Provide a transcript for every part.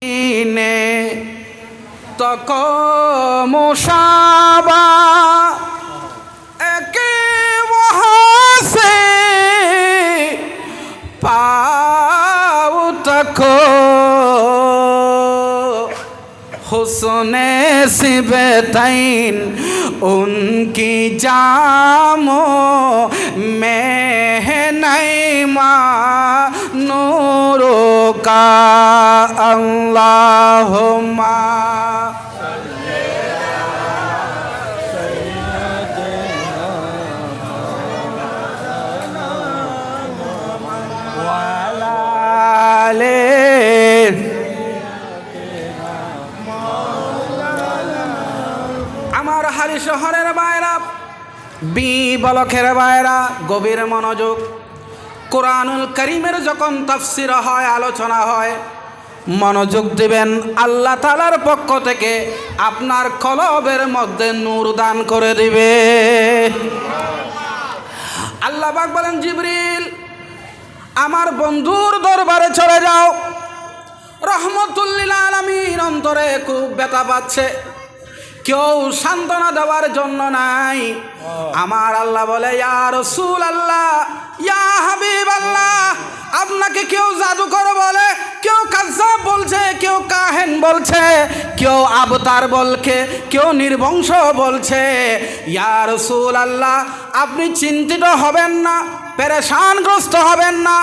নে তক মুসাবা একে বহাসে পাও তক हुस्ने सिबतैन उनकी जामो में नईमा नूरों का अल्लाहुम्मा আমার হালি শহরের বাইরা বি বলখের বাইরা গভীর মনোযোগ। কোরআনুল কারীমের যখন তাফসীর হয়, আলোচনা হয়, মনোযোগ দিবেন। আল্লাহ তাআলার পক্ষ থেকে আপনার কলবের মধ্যে নূর দান করে দিবে। আল্লাহ পাক বলেন, জিবরিল আমার বন্ধুর দরবারে চলে যাও। রহমতুল লিল আলামিন অন্তরে খুব ব্যথা পাচ্ছে, কেউ সান্ত্বনা দেওয়ার জন্য নাই। আমার আল্লাহ বলে, ইয়া রাসূল আল্লাহ, ইয়া হাবিব আল্লাহ, আপনাকে কেউ জাদুকর বলে, কেউ কাজ্জাব বলছে, কেউ কাহেন বলছে, কেউ আবতার বলছে, কেউ নির্বংশ বলছে। ইয়া রাসূল আল্লাহ, আপনি চিন্তিত হবেন না, পেরেশানগ্রস্ত হবেন না।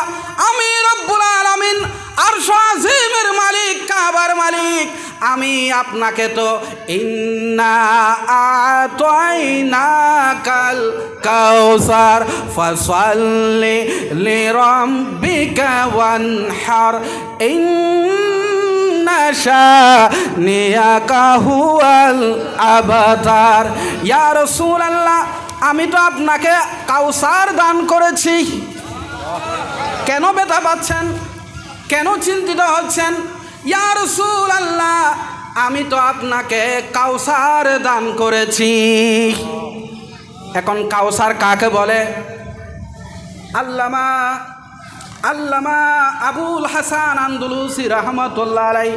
আমি রব্বুল আলামিন আরশ আজিমের মালিক, কাবার মালিক, আমি আপনাকে তো ইন্না আতাইনাকাল কাউসার ফাসাল্লি লিরাব্বিকা ওয়ানহার ইন্না শানিয়াকা হুয়াল আবতার। ইয়া রাসূলুল্লাহ, আমি তো আপনাকে কাউসার দান করেছি। কেন ব্যথা পাচ্ছেন, কেন চিন্তিত হচ্ছেন? ইয়া রাসূলুল্লাহ, আমি তো আপনাকে কাউসার দান করেছি। এখন কাউসার কাকে বলে? আল্লামা আবুল হাসান আন্দলুসি রাহমাতুল্লাহ আলাইহি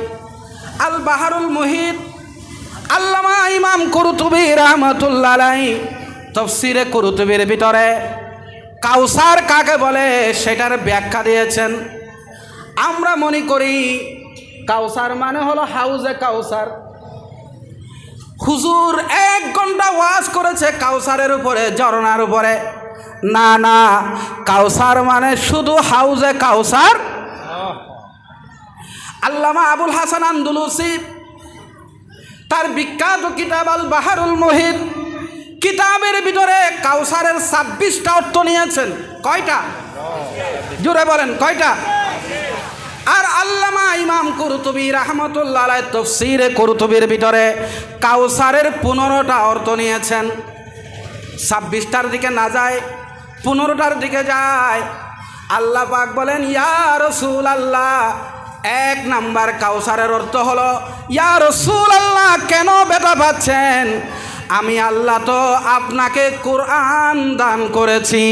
আল বাহরুল মুহিত, আল্লামা ইমাম কুরতুবী রাহমাতুল্লাহ আলাইহি তাফসীরে কুরতুবীর ভিতরে কাউসার কাকে বলে সেটার ব্যাখ্যা দিয়েছেন। আমরা মনে করি কাউসার মানে হলো হাউজে কাউসার। হুজুর 1 ঘন্টা ওয়াজ করেছে কাউসারের উপরে, ঝরনার উপরে। না না, কাউসার মানে শুধু হাউজে কাউসার। আল্লামা আবুল হাসান আন্দলুসি তার বিখ্যাত কিতাব আল বাহরুল মুহিত কিতাবের ভিতরে কাউসারের 26টা অর্থ নিয়েছেন। কয়টা? জোরে বলেন, কয়টা? আর আল্লামা ইমাম কুরতুবী রাহমাতুল্লাহ আলাইহি তাফসীরে কুরতুবীর ভিতরে কাউসারের 15টা অর্থ নিয়েছেন। 26টার দিকে না যায়, 15টার দিকে যায়। আল্লাহ পাক বলেন, ইয়া রাসূলুল্লাহ, 1 নাম্বার কাউসারের অর্থ হলো, ইয়া রাসূলুল্লাহ কেন ব্যথা পাচ্ছেন? আমি আল্লাহ তো আপনাকে কোরআন দান করেছি।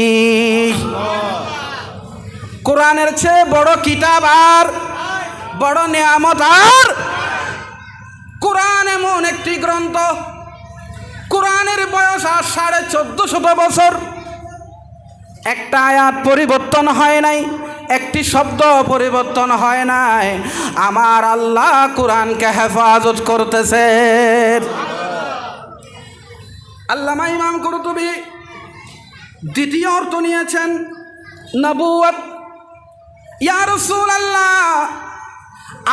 কোরআনের চেয়ে বড় কিতাব আর বড় নিয়ামত আর? কোরআন এমন একটি গ্রন্থ, কোরআনের বয়স আর 1450 বছর। একটা আয়াত পরিবর্তন হয় নাই, একটি শব্দ পরিবর্তন হয় নাই। আমার আল্লাহ কোরআনকে হেফাজত করতেছে। আল্লামা ইমাম কুরতুবী দ্বিতীয় অর্থ নিয়েছেন নবুয়ত। ইয়া রাসূলুল্লাহ,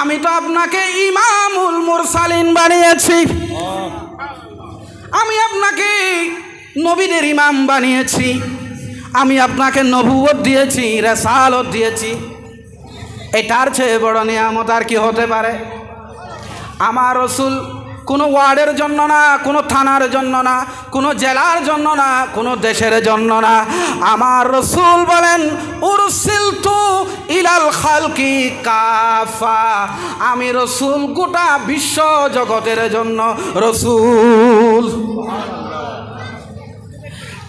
আমি তো আপনাকে ইমামুল মুরসালিন বানিয়েছি, আমি আপনাকে নবীদের ইমাম বানিয়েছি, আমি আপনাকে নবুয়ত দিয়েছি, রিসালাত দিয়েছি। এটার চেয়ে বড় নিয়ামত আর কি হতে পারে? আমার রাসূল কোনো ওয়ার্ডের জন্য না, কোনো থানার জন্য না, কোনো জেলার জন্য না, কোনো দেশের জন্য না। আমার রাসূল বলেন, উরসিলতু ইলাল খালকি কাফা, আমি রাসূল গোটা বিশ্ব জগতের জন্য রাসূল।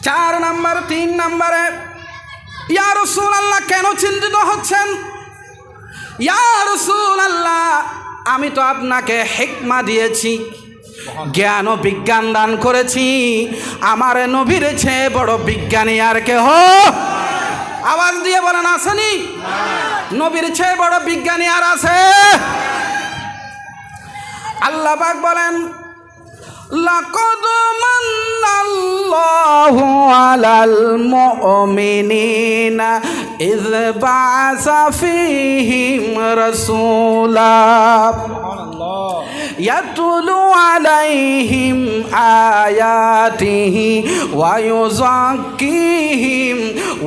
4 নাম্বার, 3 নাম্বারে, ইয়া রাসূলুল্লাহ কেন চিন্তিত হচ্ছেন? ইয়া রাসূলুল্লাহ আমি তো আপনাকে হিকমা দিয়েছি, জ্ঞান ও বিজ্ঞান দান করেছি। আমার নবীর চেয়ে বড় বিজ্ঞানী আর কেহ, আওয়াজ দিয়ে বলেন আসেনি? নবীর চেয়ে বড় বিজ্ঞানী আর আছে? আল্লাহ পাক বলেন, লাকাদ মান্নাল্লাহু আলাল মুমিনিনা ইয বা'আসা ফীহিম রাসূলা ইয়াতলু আলাইহিম আয়াতিহি ওয়া ইউযাক্কিহিম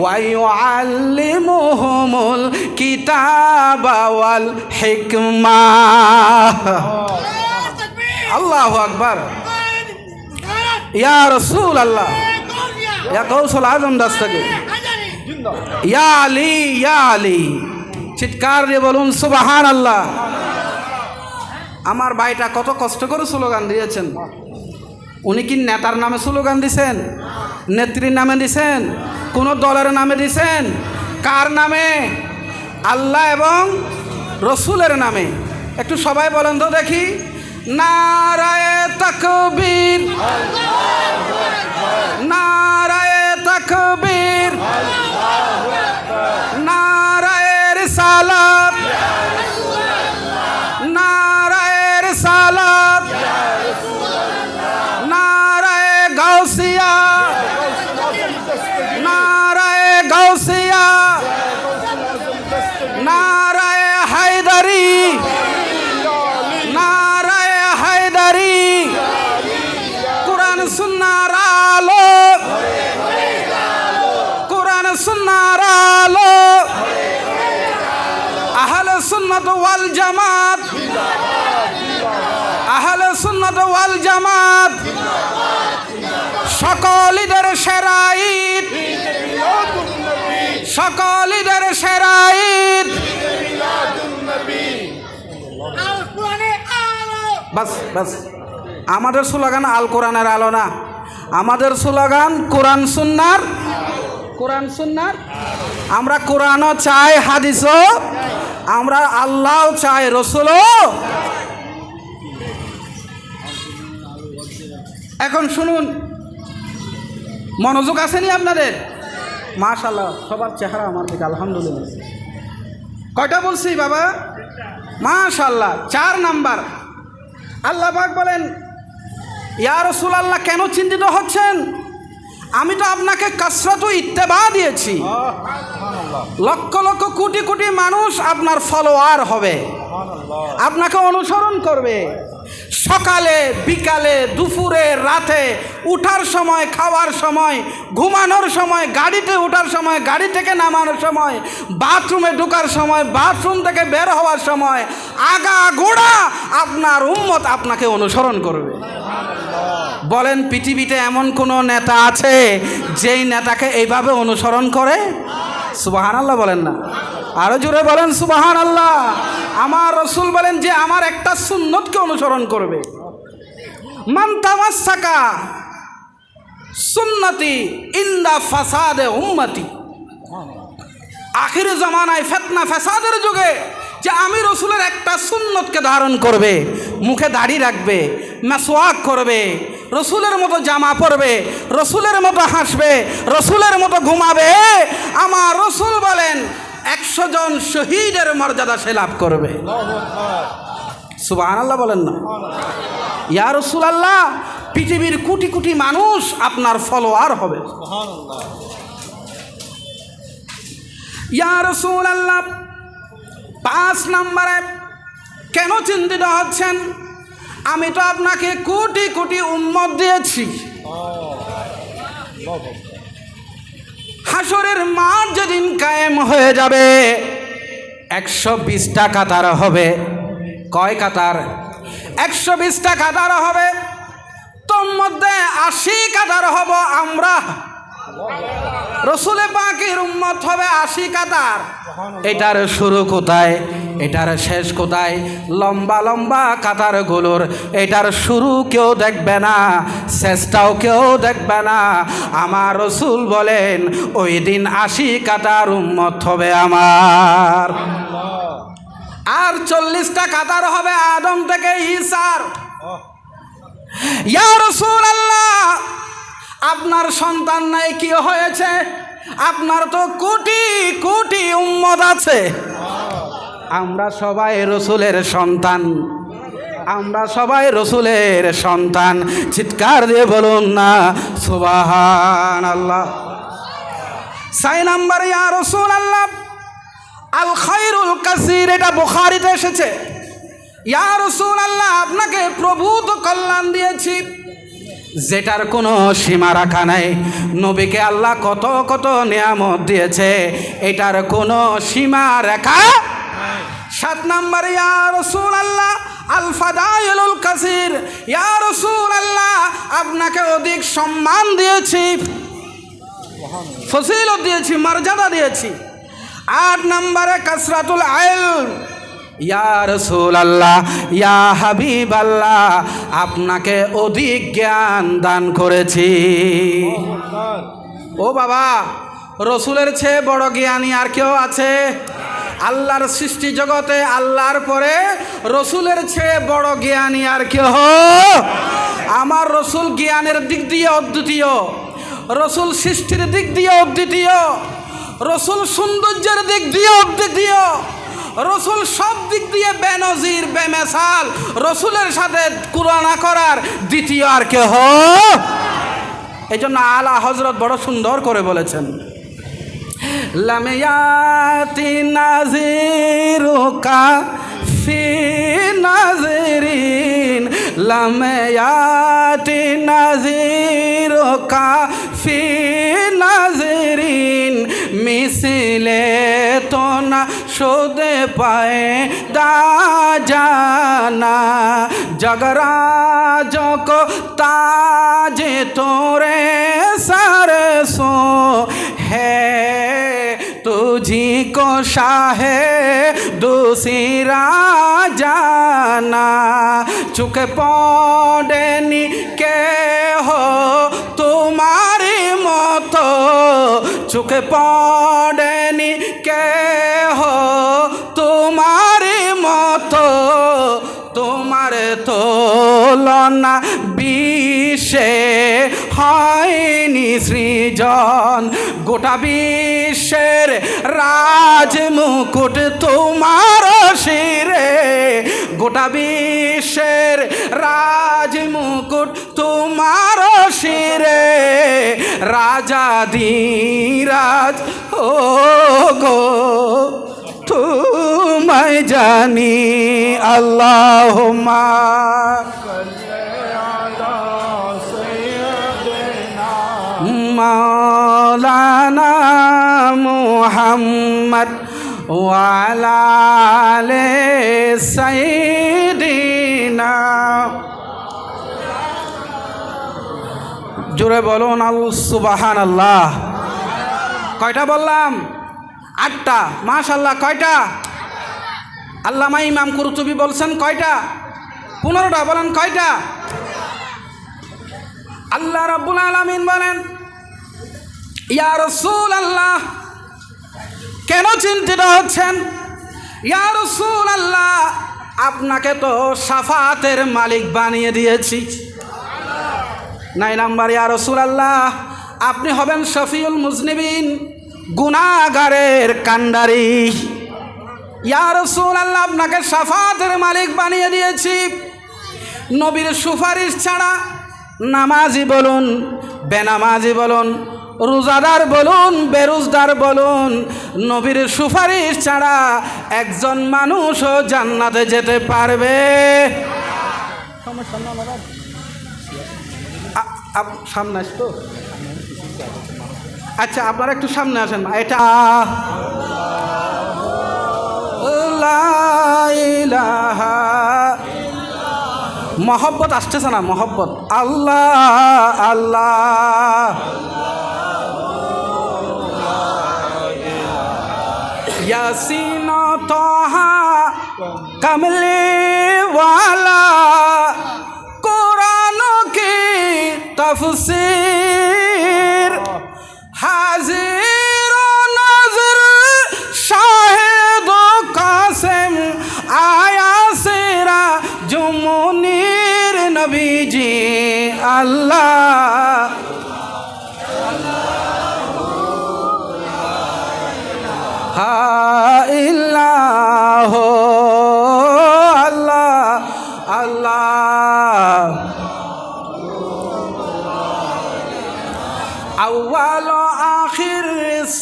ওয়া ইউআল্লিমুহুমুল কিতাবা ওয়াল হিকমা। আল্লাহু আকবার। ইয়া রাসূলুল্লাহ, ইয়া গাউসুল আজম দস্তগীর, ইয়া আলী, ইয়া আলী, চিৎকার দিয়ে বলুন সুবহানাল্লাহ। আমার ভাইটা কত কষ্ট করে স্লোগান দিয়েছেন। উনি কি নেতার নামে স্লোগান দিছেন? নেত্রীর নামে দিছেন? কোন দলের নামে দিছেন? কার নামে? আল্লাহ এবং রসুলের নামে। একটু সবাই বলেন তো দেখি, নারায়ে তাকবীর, নারায়ে তাকবীর, নারায়ে রিসালাত, নারায়ে রিসালাত, নারায়ে গাউসিয়া, নারায়ে গাউসিয়া, নারায়ে হায়দারি, নারায়ে হায়দারি। কোরআন সুন্নাহর আলো, কোরআন সুন্নাহর আলো, আহলে সুন্নাত ওয়াল জামাত, আহলে সুন্নাত ওয়াল জামাত সকল ঈদের সেরা ঈদ, সকল ঈদের সেরা ঈদ। বাস বাস, আমাদের স্লোগান আল কোরআনের আলো না, আমাদের স্লোগান কোরআন সুন্নাহর, কোরআন সুন্নাহর। আমরা কোরআনও চাই, হাদিসও, আমরা আল্লাহও চাই, রসুলও। এখন শুনুন, মনোযোগ আসেনি আপনাদের? মাশাআল্লাহ, সবার চেহারা আমার দিকে, আলহামদুলিল্লাহ। কয়টা বলছি বাবা? মাশাআল্লাহ। 4 নাম্বার, আল্লাহ পাক বলেন, ইয়া রাসূলুল্লাহ কেন চিন্তিত হচ্ছেন? আমি তো আপনাকে কাসরাতু ইত্তেবা দিয়েছি। লক্ষ লক্ষ কোটি কোটি মানুষ আপনার ফলোয়ার হবে, আপনাকে অনুসরণ করবে। সকালে, বিকালে, দুপুরে, রাতে, উঠার সময়, খাওয়ার সময়, ঘুমানোর সময়, গাড়িতে ওঠার সময়, গাড়ি থেকে নামানোর সময়, বাথরুমে ঢোকার সময়, বাথরুম থেকে বের হওয়ার সময়, আগা গোড়া আপনার উম্মত আপনাকে অনুসরণ করবে। বলেন, পৃথিবীতে এমন কোনো নেতা আছে যেই নেতাকে এইভাবে অনুসরণ করে? সুবহানাল্লাহ বলেন না, আরো জোরে বলেন সুবহানাল্লাহ। আমার রসুল বলেন যে আমার একটা সুন্নতকে অনুসরণ করবে। মান তামাসসাকা সুন্নতি ইনদা ফাসাদে উম্মতি। আখির জামানায় ফিতনা ফাসাদের যুগে যে আমি রসুলের একটা সুন্নতকে ধারণ করবে, মুখে দাড়ি রাখবে, মেসওয়াক করবে, রসুলের মতো জামা পরবে, রসুলের মতো হাসবে, রসুলের মতো ঘুমাবে, আমার রসুল বলেন 100 জন শহীদের মর্যাদা সে লাভ করবে। সুবহানাল্লাহ বলেন না? ইয়া রাসূলুল্লাহ, পৃথিবীর কোটি কোটি মানুষ আপনার ফলোয়ার হবে। ইয়া রাসূলুল্লাহ, 5 নম্বরে কেন চিন্তিত হচ্ছেন? আমি তো আপনাকে কোটি কোটি উম্মত দিয়েছি। হাসরের মাঠ যেদিন কায়েম হয়ে যাবে, 120টা কাতার হবে। কয় কাতার? 120টা কাতার হবে। তোর মধ্যে 80 কাতার হব আমরা। রসুল পাকের উম্মত হবে 80 কাতার। এটার শুরু কোথায়, এটার শেষ কোথায়? লম্বা লম্বা কাতারগুলোর এটার শুরু কেউ দেখবে না, শেষটাও কেউ দেখবে না। আমার রসুল বলেন ওই দিন 80 কাতার উম্মত হবে আমার। আর 40টা কাতার হবে আদম থেকে ঈসার। ইয়া রাসূলুল্লাহ, আপনার সন্তান নাই, কি হয়েছে? আপনার তো কোটি কোটি উম্মত আছে। আমরা সবাই রসুলের সন্তান, আমরা সবাই রসুলের সন্তান। চিৎকার দিয়ে বলুন না সুবহানাল্লাহ। 6 নাম্বার, ইয়া রাসূলুল্লাহ আল খায়রুল কাসীর, এটা বুখারীতে এসেছে। ইয়া রাসূলুল্লাহ, আপনাকে প্রভূত কল্যাণ দিয়েছি যেটার কোনো সীমা রাখা নাই। নবীকে আল্লাহ কত কত নিয়ামত দিয়েছে, এটার কোনো সীমা রেখা। 7 নাম্বার, ইয়া রাসূলুল্লাহ আল ফাদাইলুল কাসীর, ইয়া রাসূলুল্লাহ আপনাকে অধিক সম্মান দিয়েছি, ফজিলত দিয়েছি, মর্যাদা দিয়েছি। 8 নম্বরে কাসরাতুল ইলম, ইয়া রাসূলুল্লাহ ইয়া হাবিবাল্লাহ আপনাকে অধিক জ্ঞান দান করেছি। ও বাবা, রসুলের চেয়ে বড় জ্ঞানী আর কেউ আছে? আল্লাহর সৃষ্টি জগতে আল্লাহর পরে রসুলের চেয়ে বড় জ্ঞানী আর কেউ? আমার রসুল জ্ঞানের দিক দিয়ে অদ্বিতীয়, রসুল সৃষ্টির দিক দিয়ে অদ্বিতীয়, রসুল সৌন্দর্যের দিক দিয়ে অদ্বিতীয়, রসুল সব দিক দিয়ে বেনজির বেমেসাল। রসুলের সাথে তুলনা করার দ্বিতীয় আর কেহ। এই জন্য আলা হজরত বড় সুন্দর করে বলেছেন, লামিয়াতি নাজিরুকা ফি নাজিরিন, লামিয়াতি নাজিরুকা ফি নাজিরিন, মিছিলে তো না শোদে পায়ে দা জানা, जगराज को ताज तोरे सर सो है, तुझी को शाहे दूसरा जाना, चुके पौडेनी के हो तुम्हारी मतो, चुके पौडेनी के हो तुम्हारी मतो, তোমার তুলনা বিশ্বে হয়নি সৃজন, গোটা বিশ্বের রাজ মুকুট তোমার শিরে, গোটা বিশ্বের রাজ মুকুট তোমার শিরে, রাজাধিরাজ ও গো तुम्हें जानी। अल्लाहुम्मा मौलाना मुहम्मद वाला आले सय्यिदिना। জোরে বলুন সুবহানাল্লাহ। কয়টা বললাম? 8টা। মাশাআল্লাহ। কয়টা? আল্লামা ইমাম কুরতুবী বলছেন কয়টা? 15টা। বলেন কয়টা? আল্লাহ রাব্বুল আলামিন বলেন, ইয়া রাসূলুল্লাহ, কেন চিন্তিত হচ্ছেন? ইয়া রাসূলুল্লাহ, আপনাকে তো শাফাতের মালিক বানিয়ে দিয়েছি। 9 নাম্বার, ইয়া রাসূলুল্লাহ, আপনি হবেন শফিউল মুজনিবিন, গুনাহগারের কান্ডারি। ইয়া রাসূলুল্লাহ, আপনাকে শাফাতের মালিক বানিয়ে দিয়েছি। নবীর সুপারিশ ছাড়া নামাজি বলুন, বেনামাজি বলুন, রোজাদার বলুন, বেরোজদার বলুন, নবীর সুপারিশ ছাড়া একজন মানুষও জান্নাতে যেতে পারবে। সামনে আসতো, আচ্ছা আপনারা একটু সামনে আসেন। এটা মহব্বত আসতেছে না, মহব্বত। আল্লাহ আল্লাহ, ইয়াসিন তাহা কমলে ওয়ালা, কুরআন কি তফসির, হাজির নাজির শাহিদ কাসিম নবীজি আল্লাহ ইল্লাহ আল্লাহ আল্লাহ अव्वल आखिर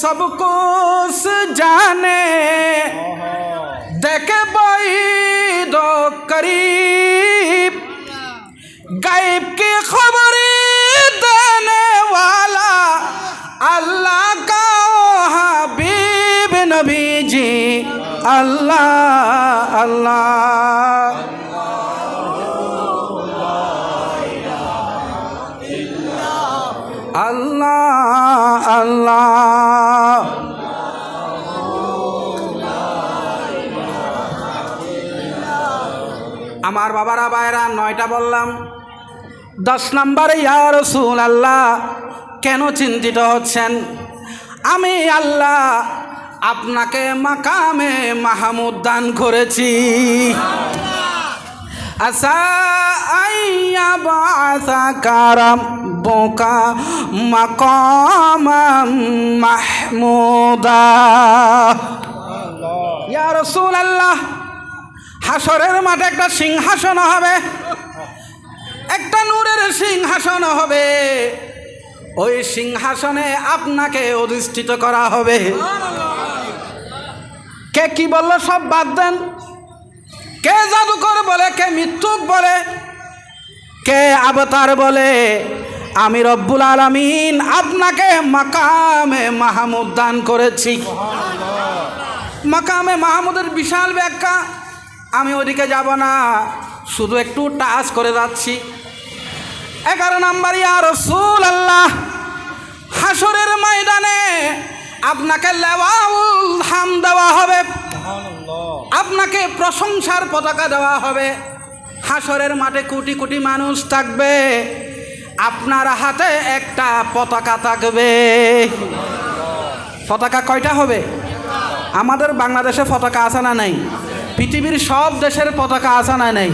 सब कुछ जाने देखे बैद करीब गायब की खबर देने वाला अल्लाह का हबीब नबी जी अल्लाह अल्लाह আল্লাহ আল্লাহ আমার বাবারা ভাইরা 9টা বললাম 10 নম্বরে ইয়া রাসূলুল্লাহ কেন চিন্তিত হচ্ছেন আমি আল্লাহ আপনাকে মাকামে মাহমুদ দান করেছি আসা আইয়া বাসাকা রাব্বুকা মাকামান মাহমুদা ইয়া রাসূলুল্লাহ হাসরের মাঠে একটা সিংহাসন হবে একটা নূরের সিংহাসন হবে ওই সিংহাসনে আপনাকে অধিষ্ঠিত করা হবে কে কি বললো সব বাদ দেন কে জাদুকর বলে কে মিথ্যুক বলে কে আবতার বলে আমি রব্বুল আলামিন আপনাকে মাকামে মাহমুদ দান করেছি মাকামে মাহমুদের বিশাল ব্যাখ্যা আমি ওদিকে যাব না শুধু একটু টাচ করে যাচ্ছি 11 নম্বর ইয়া রাসূলুল্লাহ হাসরের ময়দানে আপনাকে লাওয়াউল হাম দেওয়া হবে আপনাকে প্রশংসার পতাকা দেওয়া হবে হাসরের মাঠে কোটি কোটি মানুষ থাকবে আপনার হাতে একটা পতাকা থাকবে পতাকা কয়টা হবে আমাদের বাংলাদেশে পতাকা আছে না নাই পৃথিবীর সব দেশের পতাকা আছে না নাই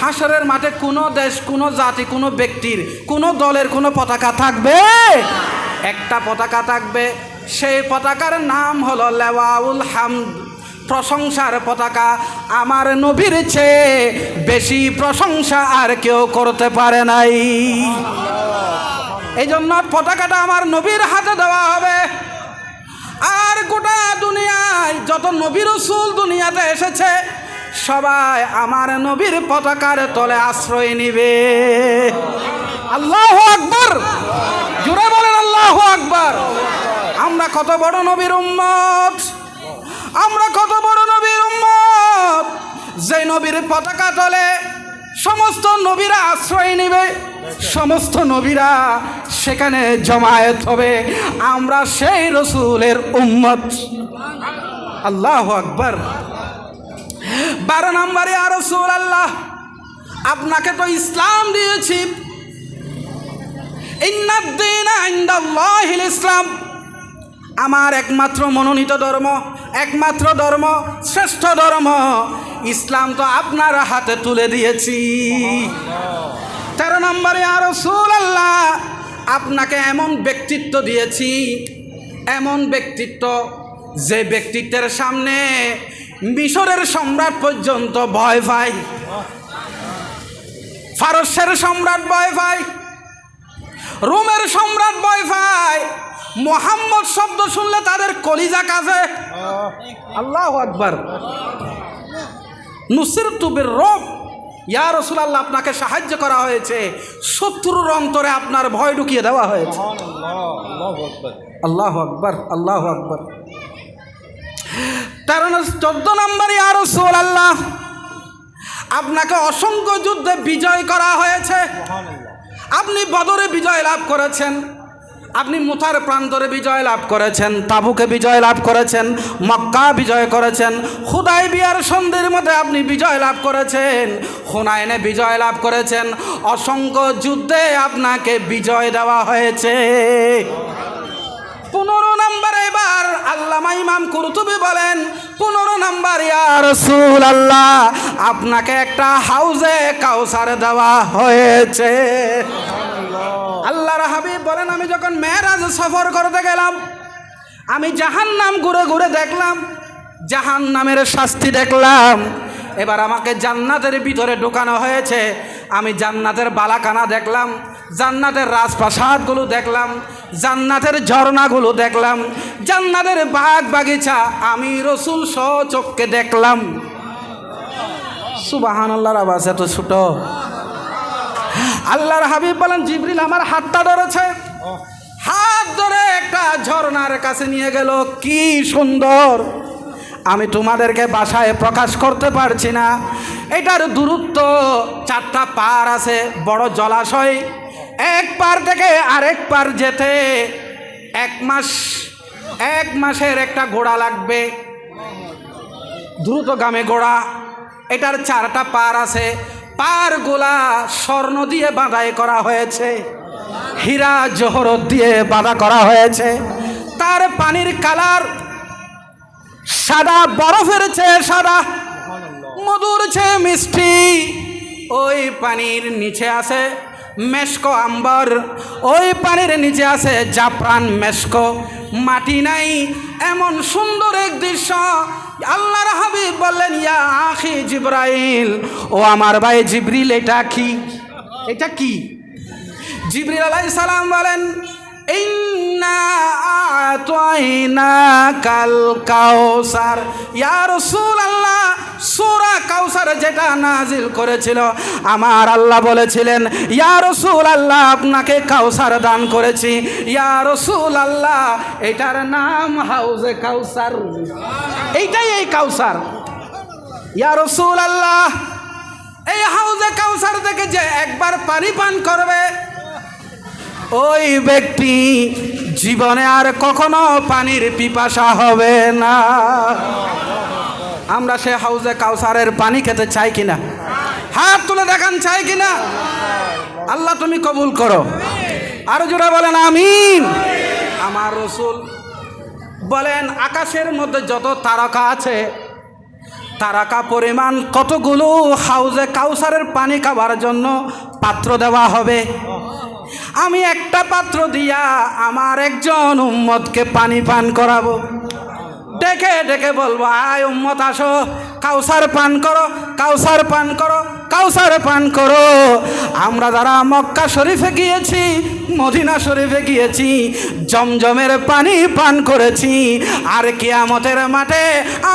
হাসরের মাঠে কোনো দেশ কোনো জাতি কোনো ব্যক্তির কোনো দলের কোনো পতাকা থাকবে একটা পতাকা থাকবে সেই পতাকার নাম হলো লাওয়াউল হামদ প্রশংসার পতাকা আমার নবীর চেয়ে বেশি প্রশংসা আর কেউ করতে পারে নাই এই জন্য পতাকাটা আমার নবীর হাতে দেওয়া হবে আর গোটা দুনিয়ায় যত নবী রাসূল দুনিয়াতে এসেছে সবাই আমার নবীর পতাকার তলে আশ্রয় নিবে আল্লাহু আকবার জোরে বলেন আল্লাহু আকবার আমরা কত বড় নবীর উম্মত আমরা কত বড় নবীর উম্মত যে নবীর পতাকা তলে সমস্ত নবীরা আশ্রয় নেবে সমস্ত নবীরা সেখানে জমায়েত হবে আমরা সেই রাসূলের উম্মত আল্লাহু আকবার 12 নম্বরে ইয়া রাসূলুল্লাহ আপনাকে তো ইসলাম দিয়েছি ইন্নাদ দীনা ইনদাল্লাহিল ইসলাম আমার একমাত্র মনোনীত ধর্ম একমাত্র ধর্ম শ্রেষ্ঠ ধর্ম ইসলাম তো আপনার হাতে তুলে দিয়েছি 13 নম্বরে ইয়া রাসূলুল্লাহ আপনাকে এমন ব্যক্তিত্ব দিয়েছি এমন ব্যক্তিত্ব যে ব্যক্তিত্বের সামনে মিশরের সম্রাট পর্যন্ত ভয় পায় ফারসের সম্রাট ভয় পায় রোমের সম্রাট ভয় পায় মোহাম্মদ শব্দ শুনলে তাদের কলিজা কাঁপে আল্লাহু আকবার নুসিরতু বির-রুব ইয়া রাসূলুল্লাহ আপনাকে সাহায্য করা হয়েছে শত্রুর অন্তরে আপনার ভয় ঢুকিয়ে দেওয়া হয়েছে আল্লাহু আকবার আল্লাহু আকবার 14 নম্বর ইয়া রাসূলুল্লাহ আপনাকে অসংখ্য যুদ্ধে বিজয় করা হয়েছে আপনি বদরে বিজয় লাভ করেছেন আপনি মুতার প্রান্তরে বিজয় লাভ করেছেন তাবুকে বিজয় লাভ করেছেন মক্কা বিজয় করেছেন হুদাইবিয়ার সন্ধির মধ্যে আপনি বিজয় লাভ করেছেন হুনাইনে বিজয় লাভ করেছেন অসংখ্য যুদ্ধে আপনাকে বিজয় দেওয়া হয়েছে 15 নম্বরে এবার আল্লামা ইমাম কুরতুবী বলেন 15 নাম্বার, ইয়া রাসূলুল্লাহ আপনাকে একটা হাউজে কাউসার দেওয়া হয়েছে। আল্লাহর হাবিব বলেন আমি যখন মেরাজ সফর করতে গেলাম, আমি জাহান্নাম ঘুরে ঘুরে দেখলাম, জাহান্নামের শাস্তি দেখলাম। এবার আমাকে জান্নাতের ভিতরে ঢোকানো হয়েছে, আমি জান্নাতের বালাখানা দেখলাম, জান্নাতের রাজপ্রাসাদগুলো দেখলাম, জান্নাতের ঝর্ণাগুলো দেখলাম, জান্নাতের বাগ বাগিচা আমি রাসূল স্বচক্ষে দেখলাম। সুবহানাল্লাহর আওয়াজ এত ছোট। আল্লাহর হাবিব বলেন জিবরিল আমার হাতটা ধরেছে, হাত ধরে একটা ঝর্ণার কাছে নিয়ে গেল, কি সুন্দর, আমি তোমাদেরকে ভাষায় প্রকাশ করতে পারছি না। এটার দূরত্ব 4টা পার আছে, বড় জলাশয়, এক পার থেকে আরেক পার যেতে 1 মাসের একটা ঘোড়া লাগবে, দ্রুতগামী ঘোড়া। এটার 4টা পার আছে, পারগুলা স্বর্ণ দিয়ে বাঁধাই করা হয়েছে, হীরা জহরত দিয়ে বাঁধা করা হয়েছে। তার পানির কালার সাদা, বরফের চেয়ে সাদা, মধুর চেয়ে মিষ্টি। ওই পানির নিচে আছে মেশকো আম্বর, ওই পানির নিচে আছে জাফরান মেশকো, মাটি নাই, এমন সুন্দর এক দৃশ্য। আল্লাহর হাবিব বললেন ইয়া আখি জিবরাইল, ও আমার ভাই জিবরিল এটা কি, এটা কি? জিবরিল আলাইহিস সালাম বলেন ইন্না আ'তাইনাকাল কাউসার। ইয়া রাসূলুল্লাহ সূরা কাউসার যেটা নাজিল করেছিল আমার আল্লাহ বলেছিলেন ইয়া রাসূলুল্লাহ আপনাকে কাউসার দান করেছি। ইয়া রাসূলুল্লাহ এটার নাম হাউজে কাউসার, এইটাই এই কাউসার। ইয়া রাসূলুল্লাহ এই হাউজে কাউসার থেকে যে একবার পানি পান করবে ওই ব্যক্তি জীবনে আর কখনো পানির পিপাসা হবে না। আমরা সে হাউজে কাউসারের পানি খেতে চাই কিনা? হাত তুলে দেখান, চাই কিনা? আল্লাহ তুমি কবুল করো, আরো জোরে বলেন আমিন। আমার রাসূল বলেন আকাশের মধ্যে যত তারকা আছে, তারকা পরিমাণ কতগুলো হাউজে কাউসারের পানি খাবার জন্য পাত্র দেওয়া হবে। আমি একটা পাত্র দিয়া আমার একজন উম্মতকে পানি পান করাবো, ডেকে ডেকে বলবো আয় উম্মত আসো, কাউসার পান করো, কাউসার পান করো, কাউসার পান করো। আমরা যারা মক্কা শরীফে গিয়েছি, মদিনা শরীফে গিয়েছি, জমজমের পানি পান করেছি, আর কিয়ামতের মাঠে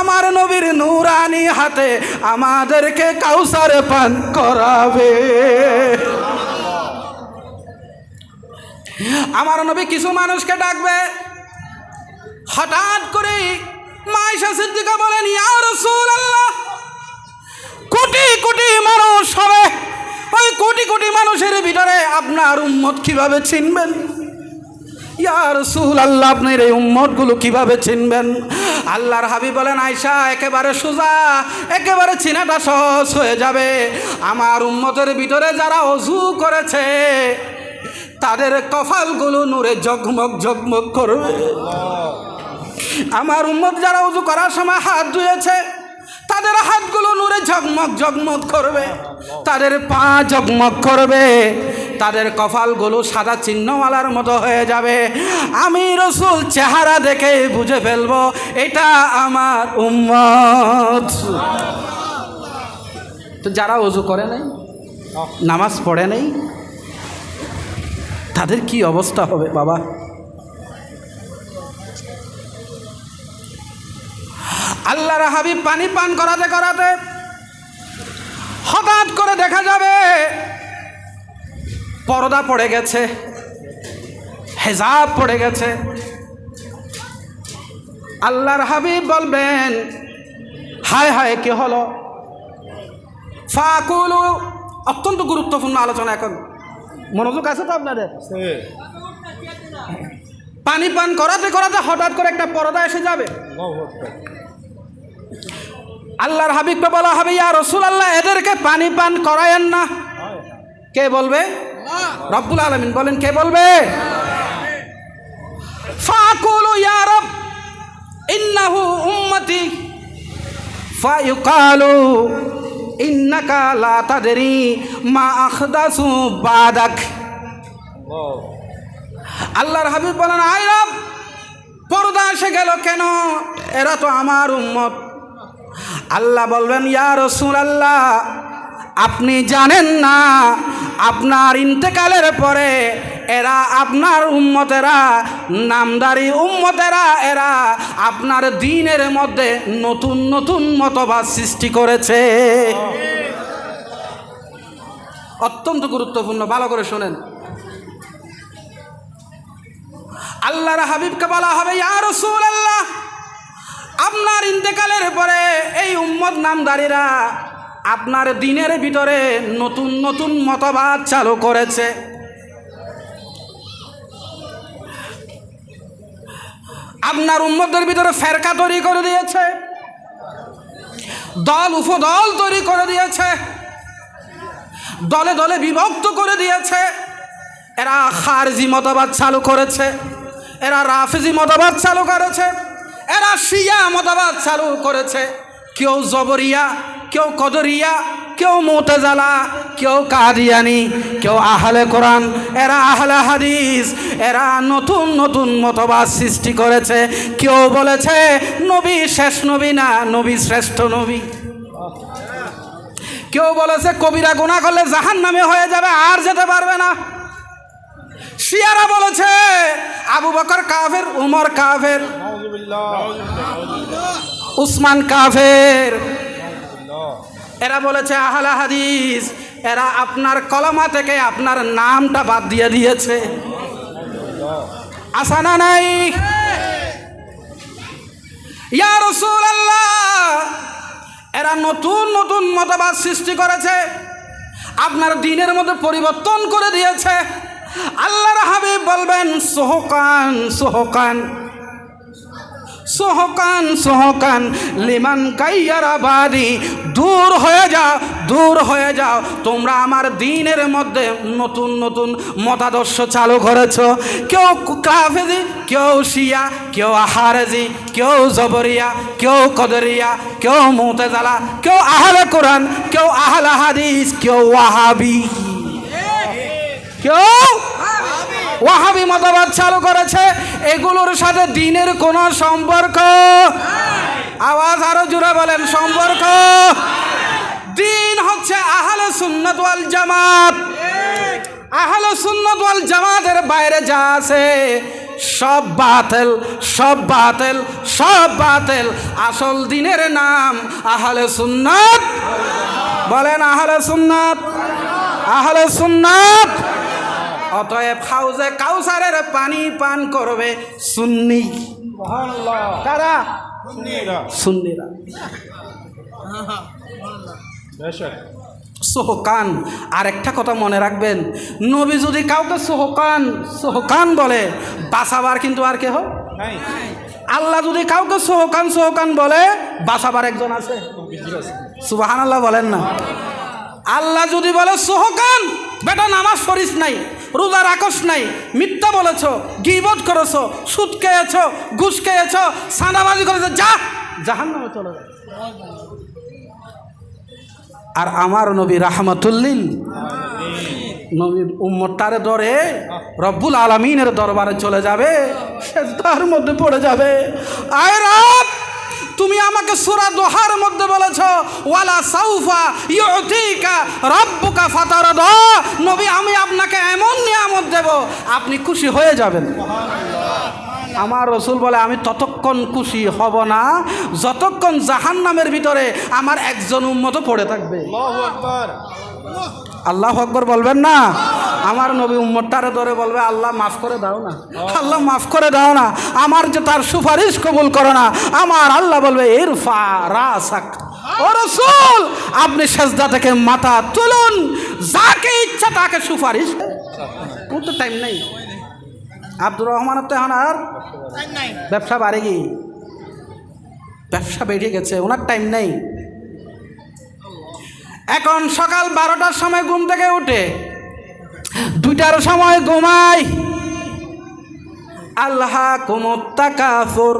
আমার নবীর নূরানি হাতে আমাদেরকে কাউসার পান করাবে। আমার নবী কিছু মানুষকে ডাকবে, হঠাৎ করে মা আয়েশা সিদ্দিকা বলেন ইয়া রাসূলুল্লাহ কোটি কোটি মানুষ হবে, ওই কোটি কোটি মানুষের ভিতরে আপনার উম্মত কিভাবে চিনবেন? ইয়া রাসূলুল্লাহ আপনার এই উম্মতগুলো কিভাবে চিনবেন? আল্লাহর হাবিব বলেন আয়েশা একেবারে সোজা, একেবারে চিনাটা সহজ হয়ে যাবে। আমার উম্মতের ভিতরে যারা ওযু করেছে তাদের কপালগুলো নূরে ঝকমক ঝকমক করবে। আমার উম্মত যারা ওযু করার সময় হাত ধুয়েছে তাদের হাতগুলো নূরে ঝকমক ঝকমক করবে, তাদের পা ঝকমক করবে, তাদের কপালগুলো সাদা চিহ্নওয়ালার মতো হয়ে যাবে। আমি রাসূল চেহারা দেখে বুঝে ফেলবো এটা আমার উম্মত। তো যারা ওযু করে নাই, নামাজ পড়ে নাই, তাদের কি অবস্থা হবে বাবা? আল্লাহর হাবিব পানি পান করাতে করাতে হঠাৎ করে দেখা যাবে পর্দা পড়ে গেছে, হিজাব পড়ে গেছে। আল্লাহর হাবিব বলবেন হায় হায় কি হলো? ফাকুলু, অত্যন্ত গুরুত্বপূর্ণ আলোচনা, এখন মনোযোগ আছে তো আপনাদের? পানি পান করাতে করাতে হঠাৎ করে একটা পর্দা এসে যাবে। আল্লাহর হাবিবকে বলা হবে ইয়া রাসূলুল্লাহ এদেরকে পানি পান করায়েন না। কে বলবে? রব্বুল আলামিন বলেন কে বলবে? ফাকুলু ইয়া রব, ইন্নাহু উম্মতি ফায়ুকালু ইন্নাকা লা তাদরি মা আখদাসু বাদাক। আল্লাহর হাবিব বলেন, আয় রব, পর্দা এসে গেল কেন? এরা তো আমার উম্মত। আল্লাহ বলবেন, ইয়া রাসূলুল্লাহ, আপনি জানেন না আপনার ইন্তেকালের পরে এরা আপনার উম্মতেরা, নামদারি উম্মতেরা, এরা আপনার দ্বীনের মধ্যে নতুন নতুন মতবাদ সৃষ্টি করেছে। অত্যন্ত গুরুত্বপূর্ণ, ভালো করে শোনেন। আল্লাহর হাবিবকে বলা হবে, ইয়া রাসূলুল্লাহ, আপনার ইন্তেকালের পরে এই উম্মত নামদারিরা আপনার দ্বীনের ভিতরে নতুন নতুন মতবাদ চালু করেছে। আপনার উম্মতের ভিতরে ফেরকা তৈরি করে দিয়েছে, দল উপদল তৈরি করে দিয়েছে, দলে দলে বিভক্ত করে দিয়েছে। এরা খারজি মতবাদ চালু করেছে, এরা রাফিজি মতবাদ চালু করেছে, এরা শিয়া মতবাদ চালু করেছে। কেউ জবরিয়া, কেউ কদরিয়া, কেউ মুতাজালা, কেউ কাদিয়ানি, কেউ আহলে কোরআন, এরা আহলে হাদিস। এরা নতুন নতুন মতবাদ সৃষ্টি করেছে। কেউ বলেছে নবী শেষ নবী না, নবী শ্রেষ্ঠ নবী। কেউ বলেছে কবিরা গুনাহ করলে জাহান্নামে হয়ে যাবে, আর যেতে পারবে না। শিয়ারা বলেছে আবু বকর কাফের, উমর কাফের, উসমান কাফের। এরা বলেছে আহলে হাদিস, এরা আপনার কলমা থেকে আপনার নামটা বাদ দিয়ে দিয়েছে। আসা না নাই? ইয়া রাসূলুল্লাহ, এরা নতুন নতুন মতবাদ সৃষ্টি করেছে, আপনার দ্বীনের মধ্যে পরিবর্তন করে দিয়েছে। আল্লাহর হাবিব বলবেন, সোহকান সোহকান সোহকান সোহকান লিমান কাইয়ারা বাদি, দূর হয়ে যাও, দূর হয়ে যাও, তোমরা আমার দ্বীনের মধ্যে নতুন নতুন মতাদর্শ চালু করেছ। কেউ কাফেজি, কেউ শিয়া, কেউ আহারেজি, কেউ জবরিয়া, কেউ কদরিয়া, কেউ মুতাজালা, কেউ আহলে কোরআন, কেউ আহলে হাদিস, কেউ ওয়াহাবি, কেউ ওয়াহাবি মতবাদ চালু করেছে। এগুলোর সাথে দ্বীনের কোনো সম্পর্ক, আওয়াজ আরো জোরে বলেন, সম্পর্ক। দ্বীন হচ্ছে আহলে সুন্নাত ওয়াল জামাত। আহলে সুন্নাত ওয়াল জামাতের বাইরে যা আছে সব বাতিল, সব বাতিল, সব বাতিল। আসল দ্বীনের নাম আহলে সুন্নাত। বলেন আহলে সুন্নাত, আহলে সুন্নাত। অতএব হাউজে কাউসারের পানি পান করবে সুন্নি। কারা? সুন্নিরা। সোহকান। আর একটা কথা মনে রাখবেন, নবী যদি কাউকে সোহকান সোহকান বলে, বাঁচাবার কিন্তু আর কেহ নাই। আল্লাহ যদি কাউকে সোহকান সোহকান বলে, বাঁচাবার একজন আছে। সুবহানাল্লাহ বলেন না? আল্লাহ যদি বলে সোহকান, বেটা নামাজ পড়িস নাই, রোজা রাখস নাই, মিথ্যা বলেছ, গীবত করেছ, সুদ খেয়েছ, ঘুষ খেয়েছ, সাদাবাজি করেছ, যা জাহান্নামে চলে যায়। আর আমার নবী রাহমাতুল্লিল নবীর উম্মতটারে ধরে রব্বুল আলামিনের দরবারে চলে যাবে, সেজদার মধ্যে পড়ে যাবে। আয় রব, তুমি আমাকে সূরা দোহার মধ্যে বলেছ, ওয়ালা সাউফা ইউতিকা রাব্বুকা ফাতারদা। নবী, আমি আপনাকে এমন নিয়ামত দেব আপনি খুশি হয়ে যাবেন। আমার রসুল বলে, আমি ততক্ষণ খুশি হব না যতক্ষণ জাহান্নামের ভিতরে আমার একজন উম্মত পড়ে থাকবে। আল্লাহু আকবার বলবেন না? আমার নবী উম্মতটারে ধরে বলবে, আল্লাহ মাফ করে দাও না, আল্লাহ মাফ করে দাও না, আমার যে তার সুপারিশ কবুল করো না। আমার আল্লাহ বলবে, ইরফা রাসাক, ও রাসূল আপনি সেজদা থেকে মাথা তুলুন, যাকে ইচ্ছা তাকে সুপারিশ। তো টাইম নেই। আব্দুর রহমান আর ব্যবসা বাড়ে গিয়ে ব্যবসা বেড়ে গেছে, ওনার টাইম নেই। এখন সকাল 12টার সময় ঘুম থেকে উঠে 2টার সময় ঘুমাই। আল্লাহ কুমুত তাকাসুর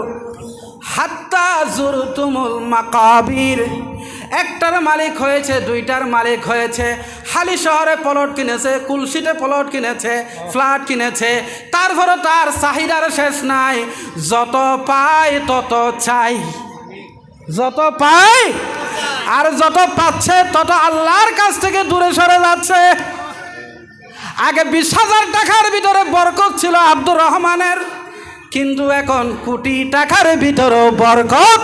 হাত্তা জুরতুমুল মাকাবির। একটার মালিক হয়েছে, দুইটার মালিক হয়েছে, হালি শহরে প্লট কিনেছে, কুলসিতে প্লট কিনেছে, ফ্ল্যাট কিনেছে, তারপরও তার চাহিদার শেষ নাই। যত পায় তত চাই, যত পায় আর যত পাচ্ছে তত আল্লাহর কাছ থেকে দূরে সরে যাচ্ছে। আগে 20,000 টাকার ভিতরে বরকত ছিল আব্দুর রহমানের, কিন্তু এখন কোটি টাকার ভিতরেও বরকত।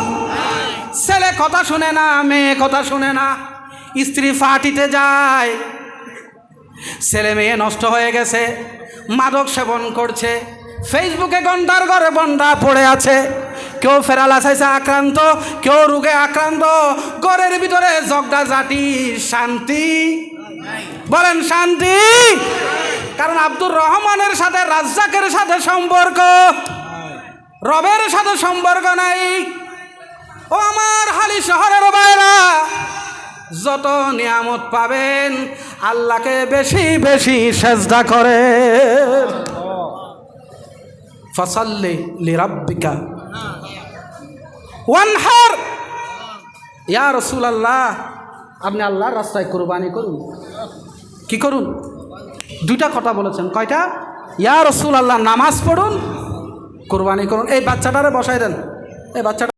ছেলে কথা শুনে না, মেয়ে কথা শুনে না, স্ত্রী ফাটিতে যায়, ছেলে মেয়ে নষ্ট হয়ে গেছে, মাদক সেবন করছে, ফেসবুকে ঘন্টার ঘরে ঘন্টা পড়ে আছে, কেউ ফেরালাসাইসে আক্রান্ত, কেউ রোগে আক্রান্ত, ঘরের ভিতরে ঝগড়া ঝাঁটি, শান্তি বলেন শান্তি। কারণ আব্দুর রহমানের সাথে রাজ্জাকের সাথে সম্পর্ক, রবের সাথে সম্পর্ক নাই। ও আমার হালি শহরের বাইরা, যত নিয়ামত পাবেন আল্লাহকে বেশি বেশি সেজদা করে। ফাসাল্লি লিরাব্বিকা ওয়ানহার। ইয়া রাসূলুল্লাহ, আপনি আল্লাহর রাস্তায় কুরবানি করুন। কি করুন? দুইটা কথা বলেছেন। কয়টা? ইয়া রাসূলুল্লাহ, নামাজ পড়ুন, কুরবানি করুন। এই বাচ্চাটারে বসাই দেন, এই বাচ্চাটা